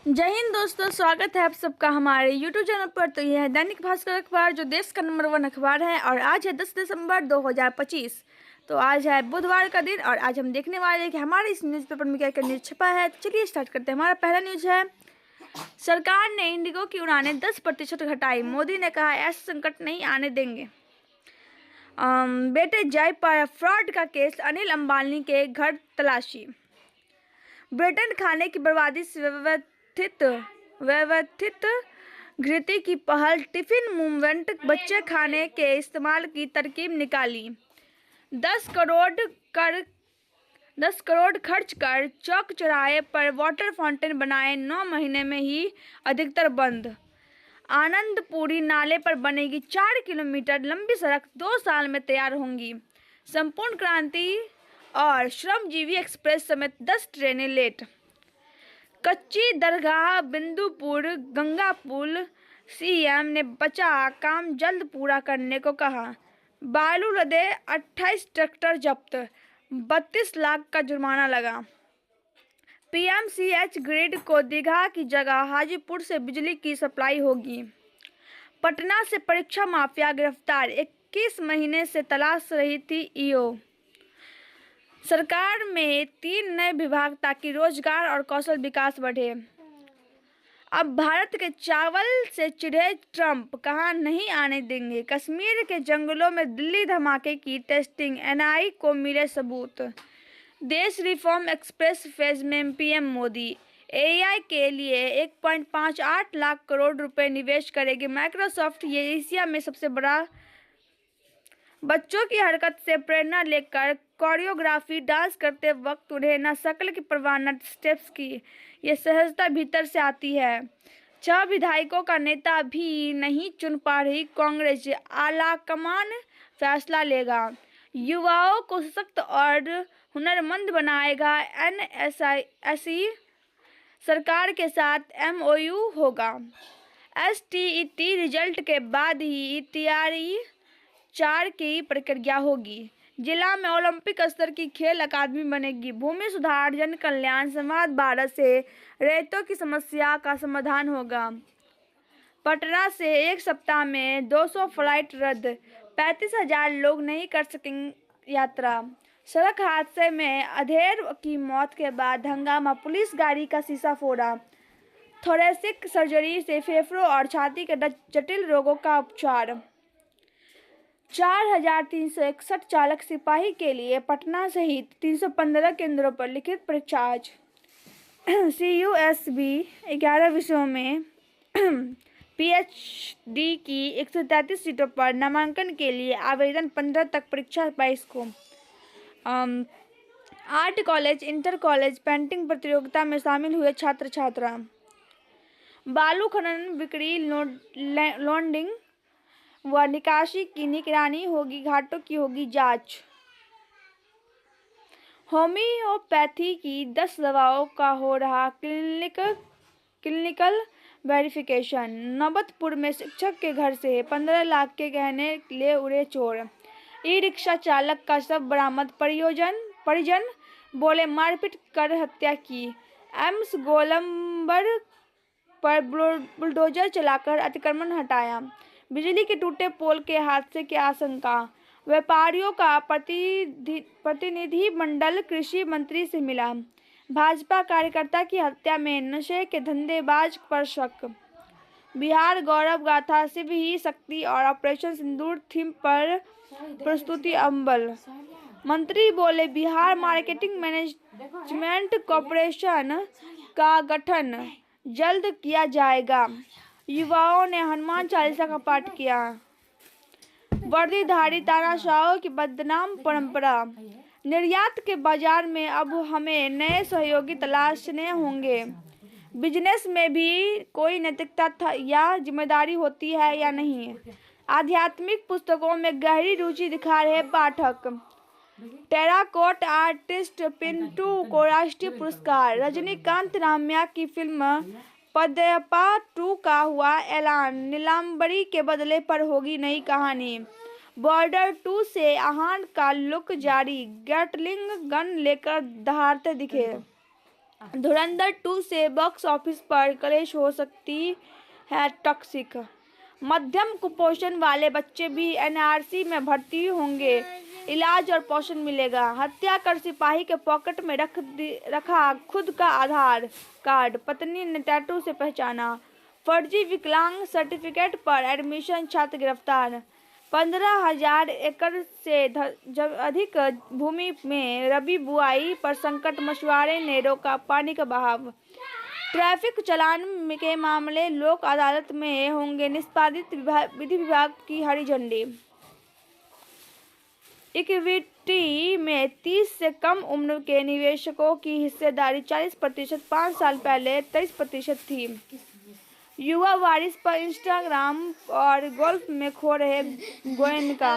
जय हिंद दोस्तों, स्वागत है आप सबका हमारे YouTube चैनल पर। तो यह है दैनिक भास्कर अखबार, जो देश का नंबर 1 अखबार है। और आज है 10 दिसंबर 2025। तो आज है बुधवार का दिन और आज हम देखने वाले हैं कि हमारे इस न्यूज़पेपर में क्या क्या न्यूज़ छपा है। तो चलिए स्टार्ट करते हैं। हमारा पहला न्यूज़ है, सरकार ने इंडिगो की उड़ानें 10% घटाई, मोदी ने कहा ऐसा संकट नहीं आने देंगे। बेटे जय पर फ्रॉड का केस, अनिल अंबानी के घर तलाशी। ब्रिटेन खाने की बर्बादी से व्यवस्थित घृति की पहल, टिफिन मूवमेंट, बच्चे खाने के इस्तेमाल की तरकीब निकाली। 10 करोड़ खर्च कर चौक चौराहे पर वाटर फाउंटेन बनाए, 9 महीने में ही अधिकतर बंद। आनंदपुरी नाले पर बनेगी 4 किलोमीटर लंबी सड़क, 2 साल में तैयार होंगी। संपूर्ण क्रांति और श्रमजीवी एक्सप्रेस समेत 10 ट्रेनें लेट। कच्ची दरगाह बिंदुपुर गंगा पुल, सीएम ने बचा काम जल्द पूरा करने को कहा। बालू लदे 28 ट्रैक्टर जब्त, 32 लाख का जुर्माना लगा। पीएमसीएच ग्रिड को दीघा की जगह हाजीपुर से बिजली की सप्लाई होगी। पटना से परीक्षा माफिया गिरफ्तार, 21 महीने से तलाश रही थी ईओ। सरकार में 3 नए विभाग ताकि रोजगार और कौशल विकास बढ़े। अब भारत के चावल से चिढ़े ट्रंप, कहा नहीं आने देंगे। कश्मीर के जंगलों में दिल्ली धमाके की टेस्टिंग, एनआई को मिले सबूत। देश रिफॉर्म एक्सप्रेस फेज में पीएम मोदी, एआई के लिए 1.58 लाख करोड़ रुपए निवेश करेगी माइक्रोसॉफ्ट, ये एशिया में सबसे बड़ा। बच्चों की हरकत से प्रेरणा लेकर कोरियोग्राफी, डांस करते वक्त उन्हें न शक्ल की परवाह न स्टेप्स की, ये सहजता भीतर से आती है। 6 विधायकों का नेता भी नहीं चुन पा रही कांग्रेस, आलाकमान फैसला लेगा। युवाओं को सशक्त और हुनरमंद बनाएगा एनएसई, सरकार के साथ एमओयू होगा। एसटीईटी रिजल्ट के बाद ही तैयारी 4 की प्रक्रिया होगी। जिला में ओलंपिक स्तर की खेल अकादमी बनेगी। भूमि सुधार जन कल्याण संवाद भारत से रेतों की समस्या का समाधान होगा। पटना से एक सप्ताह में 200 फ्लाइट रद्द, 35,000 लोग नहीं कर सकेंगे यात्रा। सड़क हादसे में अधेड़ की मौत के बाद हंगामा, पुलिस गाड़ी का शीशा फोड़ा। थोरेसिक सर्जरी से फेफड़ों और छाती के जटिल रोगों का उपचार। 4,361 चालक सिपाही के लिए पटना सहित 315 केंद्रों पर लिखित परीक्षा आज। CUSB 11 विषयों में PhD की 133 सीटों पर नामांकन के लिए आवेदन, 15 तक परीक्षा 22 को। Art college, inter college painting प्रतियोगिता में शामिल हुए छात्र छात्रा। बालू खनन, बिक्री, लोडिंग व निकासी की निगरानी होगी, घाटों की होगी जांच। होम्योपैथी की 10 दवाओं का हो रहा क्लिनिकल वेरिफिकेशन। नौबतपुर में शिक्षक के घर से 15 लाख के गहने ले उड़े चोर। ई रिक्शा चालक का शव बरामद, परिजन बोले मारपीट कर हत्या की। एम्स गोलंबर पर बुलडोजर चलाकर अतिक्रमण हटाया। बिजली के टूटे पोल के हादसे की आशंका। व्यापारियों का प्रतिनिधि मंडल कृषि मंत्री से मिला। भाजपा कार्यकर्ता की हत्या में नशे के धंधेबाज पर शक। बिहार गौरव गाथा, शिव ही शक्ति और ऑपरेशन सिंदूर थीम पर प्रस्तुति अम्बल। मंत्री बोले बिहार मार्केटिंग मैनेजमेंट कॉर्पोरेशन का गठन जल्द किया जाएगा। युवाओं ने हनुमान चालीसा का पाठ किया। वर्दीधारी तानाशाहों की बदनाम परंपरा। निर्यात के बाजार में अब हमें नए सहयोगी तलाशने होंगे। बिजनेस में भी कोई नैतिकता या जिम्मेदारी होती है या नहीं। आध्यात्मिक पुस्तकों में गहरी रुचि दिखा रहे पाठक। टेराकोट आर्टिस्ट पिंटू को राष्ट्रीय पुरस्कार। रजनीकांत राम्या की फिल्म पद्यप्पा 2 का हुआ ऐलान, नीलांबरी के बदले पर होगी नई कहानी। बॉर्डर 2 से आहान का लुक जारी, गैटलिंग गन लेकर दहाड़ते दिखे। धुरंधर 2 से बॉक्स ऑफिस पर क्लैश हो सकती है टॉक्सिक। मध्यम कुपोषण वाले बच्चे भी एनआरसी में भर्ती होंगे, इलाज और पोषण मिलेगा। हत्या कर सिपाही के पॉकेट में रखा खुद का आधार कार्ड, पत्नी ने टैटू से पहचाना। फर्जी विकलांग सर्टिफिकेट पर एडमिशन, छात्र गिरफ्तार। 15,000 एकड़ से अधिक भूमि में रबी बुआई पर संकट, मछुआरे ने रोका पानी का बहाव। ट्रैफिक चालान के मामले लोक अदालत में होंगे निष्पादित, विधि विभाग की हरी झंडी। इक्विटी में 30 से कम उम्र के निवेशकों की हिस्सेदारी 40%, 5 साल पहले 23% थी। युवा वारिस पर इंस्टाग्राम और गोल्फ में खो रहे गोयनका।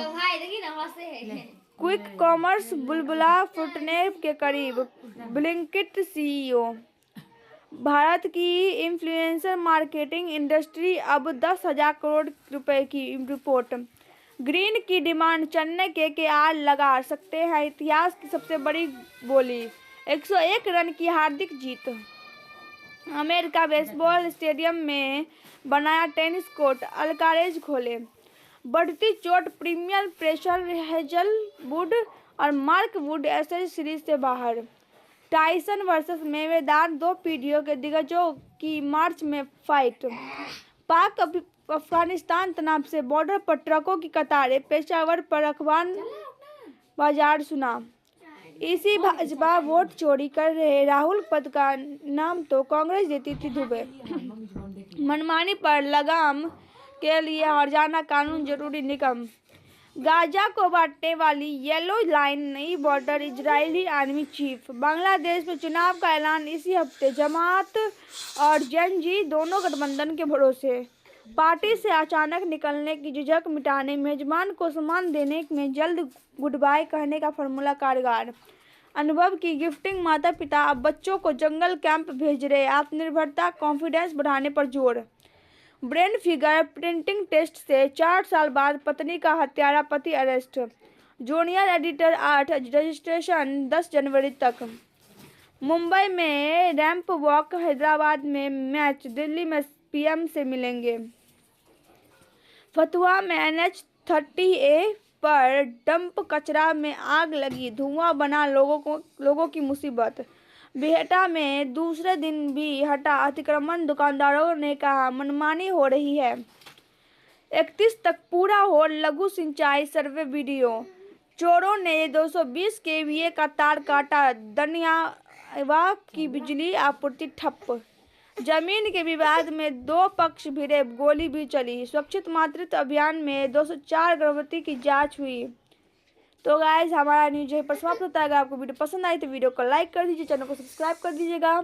क्विक कॉमर्स बुलबुला फुटने के करीब, ब्लिंकिट सीईओ। भारत की इन्फ्लुएंसर मार्केटिंग इंडस्ट्री अब 10,000 करोड़ रुपए की रिपोर्ट। ग्रीन की डिमांड, चेन्नई केकेआर लगा सकते हैं इतिहास की सबसे बड़ी बोली। 101 रन की हार्दिक जीत। अमेरिका बेसबॉल स्टेडियम में बनाया टेनिस कोर्ट, अल्कारेज खोले। बढ़ती चोट, प्रीमियर प्रेशर, हेजलवुड और मार्क वुड एशेज सीरीज से बाहर। टाइसन वर्सेस मेवेदार, 2 पीढ़ियों के दिग्गजों की मार्च में फाइट। पाक अफगानिस्तान तनाव से बॉर्डर पर ट्रकों की कतारें, पेशावर पर अखबार बाजार सुना। इसी भाजपा वोट चोरी कर रहे राहुल पद का नाम तो कांग्रेस देती थी दुबे। मनमानी पर लगाम के लिए हर्जाना कानून जरूरी, निकम। गाजा को बांटने वाली येलो लाइन, नई border, Israeli army chief. Bangladesh में चुनाव का ऐलान इसी हफ्ते, जमात और जेएनजी दोनों गठबंधन के भरोसे। पार्टी से अचानक निकलने की झिझक मिटाने, मेजबान को सम्मान देने में जल्द गुड बाय कहने का फॉर्मूला कारगर। अनुभव की गिफ्टिंग, माता पिता अब बच्चों को जंगल कैंप भेज रहे, आत्मनिर्भरता, कॉन्फिडेंस बढ़ाने पर जोर। ब्रेन फिगर प्रिंटिंग टेस्ट से 4 साल बाद पत्नी का हत्यारा पति अरेस्ट। जूनियर एडिटर 8, रजिस्ट्रेशन 10 जनवरी तक। मुंबई में रैंप वॉक, हैदराबाद में मैच, दिल्ली में पीएम से मिलेंगे। फतुहा में NH-30A पर डंप कचरा में आग लगी, धुआं बना लोगों की मुसीबत। बिहटा में दूसरे दिन भी हटा अतिक्रमण, दुकानदारों ने कहा मनमानी हो रही है। 31 तक पूरा हो लघु सिंचाई सर्वे वीडियो। चोरों ने 220 kVA का तार काटा, दनियावा की बिजली आपूर्ति ठप। जमीन के विवाद में 2 पक्ष भिड़े, गोली भी चली। सुरक्षित मातृत्व अभियान में 204 गर्भवती की जांच हुई। तो गाइस, हमारा न्यूज यहीं पर समाप्त होता है। अगर आपको वीडियो पसंद आई तो वीडियो को लाइक कर दीजिए, चैनल को सब्सक्राइब कर दीजिएगा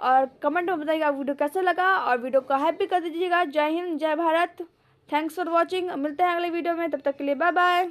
और कमेंट में बताइएगा वीडियो कैसा लगा और वीडियो को हैप्पी कर दीजिएगा। जय हिंद, जय भारत। Thanks for watching. मिलते हैं अगले वीडियो में, तब तक के लिए बाय बाय।